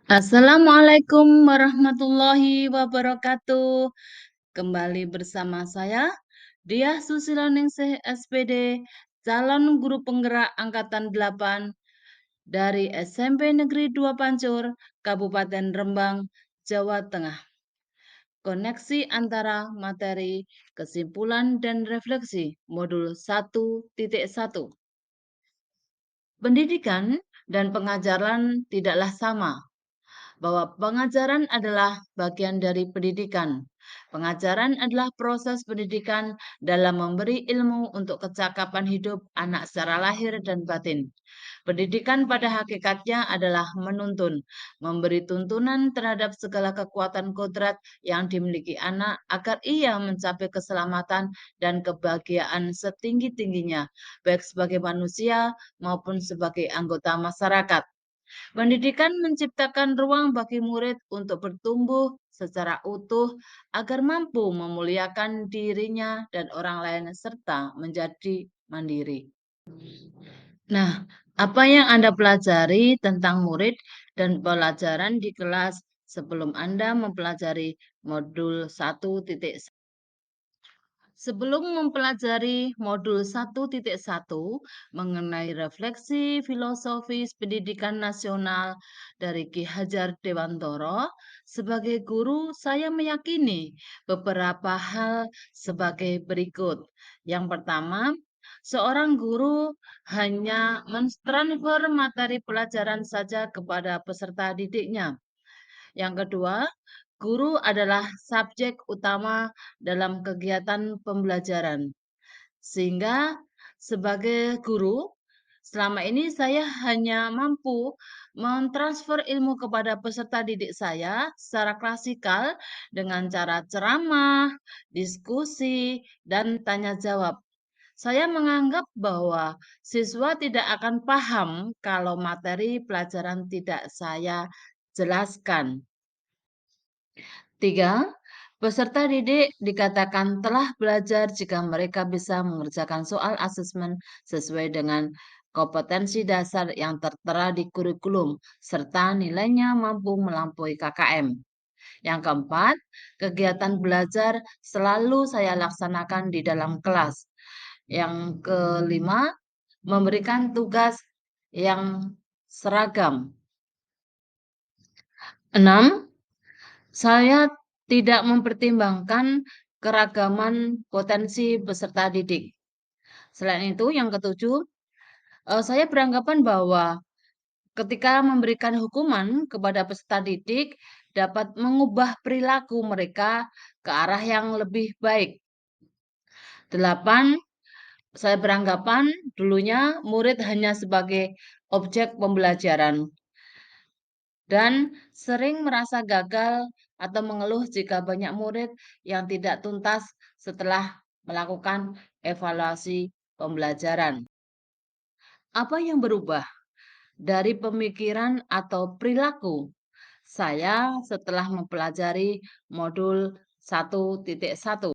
Assalamualaikum warahmatullahi wabarakatuh. Kembali bersama saya, Diah Susilaningsih SPD, calon guru penggerak Angkatan 8 dari SMP Negeri 2 Pancur, Kabupaten Rembang, Jawa Tengah. Koneksi antara materi, kesimpulan, dan refleksi modul 1.1. Pendidikan dan pengajaran tidaklah sama, bahwa pengajaran adalah bagian dari pendidikan. Pengajaran adalah proses pendidikan dalam memberi ilmu untuk kecakapan hidup anak secara lahir dan batin. Pendidikan pada hakikatnya adalah menuntun, memberi tuntunan terhadap segala kekuatan kodrat yang dimiliki anak agar ia mencapai keselamatan dan kebahagiaan setinggi-tingginya, baik sebagai manusia maupun sebagai anggota masyarakat. Pendidikan menciptakan ruang bagi murid untuk bertumbuh secara utuh agar mampu memuliakan dirinya dan orang lain serta menjadi mandiri. Nah, apa yang Anda pelajari tentang murid dan pelajaran di kelas sebelum Anda mempelajari modul 1.1? Sebelum mempelajari modul 1.1 mengenai refleksi filosofis pendidikan nasional dari Ki Hajar Dewantoro, sebagai guru saya meyakini beberapa hal sebagai berikut. Yang pertama, seorang guru hanya mentransfer materi pelajaran saja kepada peserta didiknya. Yang kedua, guru adalah subjek utama dalam kegiatan pembelajaran. Sehingga sebagai guru, selama ini saya hanya mampu mentransfer ilmu kepada peserta didik saya secara klasikal dengan cara ceramah, diskusi, dan tanya jawab. Saya menganggap bahwa siswa tidak akan paham kalau materi pelajaran tidak saya jelaskan. 3. Peserta didik dikatakan telah belajar jika mereka bisa mengerjakan soal asesmen sesuai dengan kompetensi dasar yang tertera di kurikulum, serta nilainya mampu melampaui KKM. Yang keempat, kegiatan belajar selalu saya laksanakan di dalam kelas. Yang kelima, memberikan tugas yang seragam. 6. Saya tidak mempertimbangkan keragaman potensi peserta didik. Selain itu, yang ketujuh, saya beranggapan bahwa ketika memberikan hukuman kepada peserta didik dapat mengubah perilaku mereka ke arah yang lebih baik. 8. Saya beranggapan dulunya murid hanya sebagai objek pembelajaran dan sering merasa gagal atau mengeluh jika banyak murid yang tidak tuntas setelah melakukan evaluasi pembelajaran. Apa yang berubah dari pemikiran atau perilaku saya setelah mempelajari modul 1.1?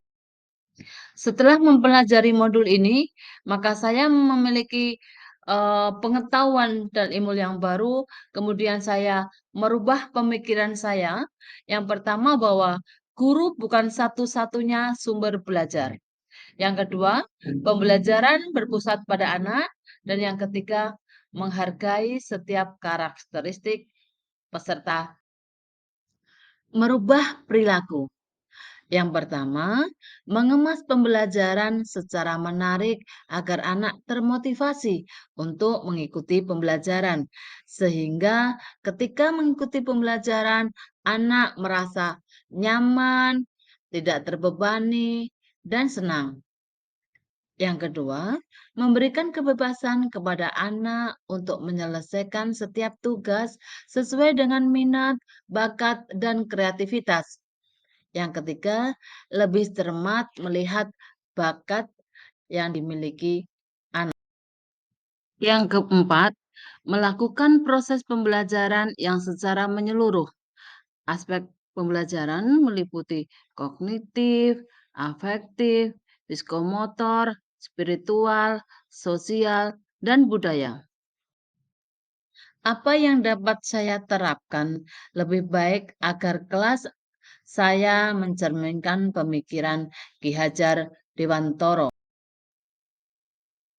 Setelah mempelajari modul ini, maka saya memiliki pengetahuan dan ilmu yang baru. Kemudian saya merubah pemikiran saya. Yang pertama bahwa guru bukan satu-satunya sumber belajar. Yang kedua, pembelajaran berpusat pada anak. Dan yang ketiga, menghargai setiap karakteristik peserta. Merubah perilaku. Yang pertama, mengemas pembelajaran secara menarik agar anak termotivasi untuk mengikuti pembelajaran. Sehingga ketika mengikuti pembelajaran, anak merasa nyaman, tidak terbebani, dan senang. Yang kedua, memberikan kebebasan kepada anak untuk menyelesaikan setiap tugas sesuai dengan minat, bakat, dan kreativitas. Yang ketiga, lebih cermat melihat bakat yang dimiliki anak. Yang keempat, melakukan proses pembelajaran yang secara menyeluruh. Aspek pembelajaran meliputi kognitif, afektif, psikomotor, spiritual, sosial, dan budaya. Apa yang dapat saya terapkan lebih baik agar kelas saya mencerminkan pemikiran Ki Hajar Dewantara?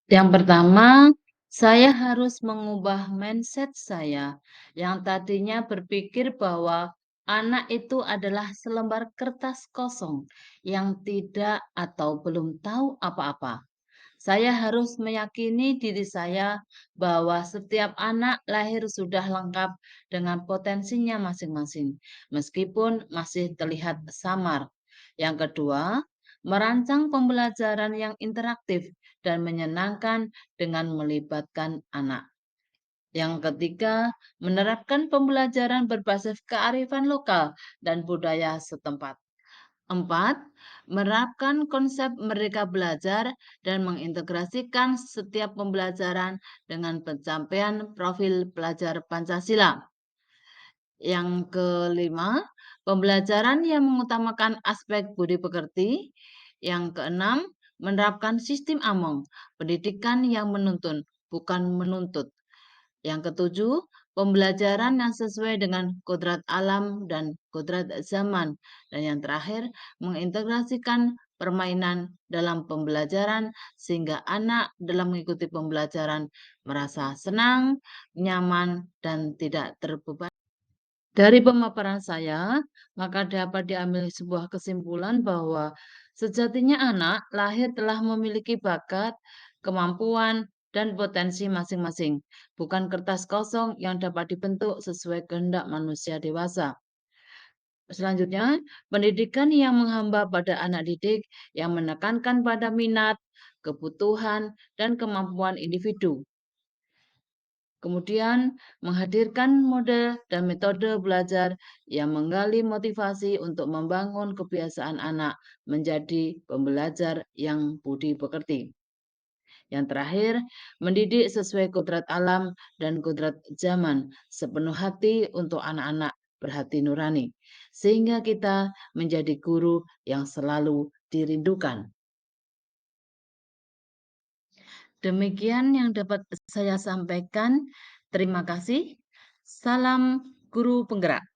Yang pertama, saya harus mengubah mindset saya yang tadinya berpikir bahwa anak itu adalah selembar kertas kosong yang tidak atau belum tahu apa-apa. Saya harus meyakini diri saya bahwa setiap anak lahir sudah lengkap dengan potensinya masing-masing, meskipun masih terlihat samar. Yang kedua, merancang pembelajaran yang interaktif dan menyenangkan dengan melibatkan anak. Yang ketiga, menerapkan pembelajaran berbasis kearifan lokal dan budaya setempat. Empat, menerapkan konsep Merdeka Belajar dan mengintegrasikan setiap pembelajaran dengan pencapaian profil pelajar Pancasila. Yang kelima, pembelajaran yang mengutamakan aspek budi pekerti. Yang keenam, menerapkan sistem AMONG, pendidikan yang menuntun, bukan menuntut. Yang ketujuh, pembelajaran yang sesuai dengan kodrat alam dan kodrat zaman. Dan yang terakhir, mengintegrasikan permainan dalam pembelajaran sehingga anak dalam mengikuti pembelajaran merasa senang, nyaman, dan tidak terbebani. Dari pemaparan saya, maka dapat diambil sebuah kesimpulan bahwa sejatinya anak lahir telah memiliki bakat, kemampuan, dan potensi masing-masing, bukan kertas kosong yang dapat dibentuk sesuai kehendak manusia dewasa. Selanjutnya, pendidikan yang menghamba pada anak didik yang menekankan pada minat, kebutuhan, dan kemampuan individu. Kemudian, menghadirkan model dan metode belajar yang menggali motivasi untuk membangun kebiasaan anak menjadi pembelajar yang budi pekerti. Yang terakhir, mendidik sesuai kodrat alam dan kodrat zaman, sepenuh hati untuk anak-anak berhati nurani, sehingga kita menjadi guru yang selalu dirindukan. Demikian yang dapat saya sampaikan. Terima kasih. Salam guru penggerak.